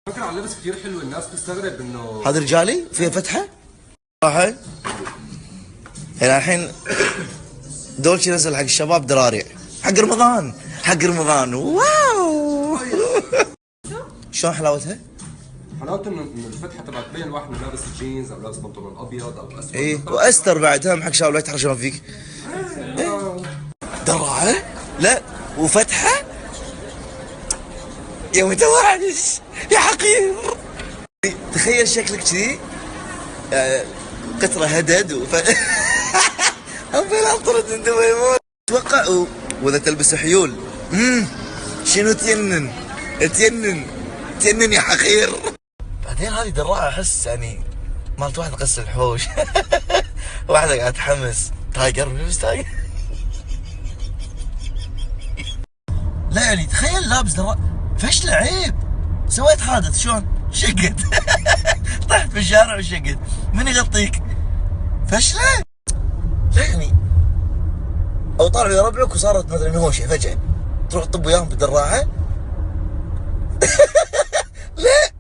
فكرة على اللبس كثير حلو، الناس تستغرب انه هذا رجالي فيها فتحه صراحه. يعني الحين دولتشي نزل حق الشباب دراري حق رمضان، حق رمضان. واو شلون حلاوتها؟ حلاوته انه الفتحه تبعت تبين الواحد انه لابس جينز او لابس بنطلون ابيض او اسود. ايه واستر بعد، اهم حق شباب لا يتحرشون فيك. دراعه لا وفتحه يا متوحش يا حقير. تخيل شكلك كذي قطره هدد أبي أطرد من دبي يموت. اتوقع واذا تلبس حيول شنو تينن تينن يا حقير. بعدين هذه دراعه احس يعني مالت واحد غسل الحوش. واحده قاعد تحمس تايجر لبس تايجر. لا يعني تخيل لابس دراعه فشله عيب. سويت حادث شلون؟ شقت. طحت في الشارع وشقت. من يغطيك؟ فشله؟ لا يعني او طالع يا ربعك وصارت مثلا نهوشه فجاه تروح تطب وياهم بالدراعه. لا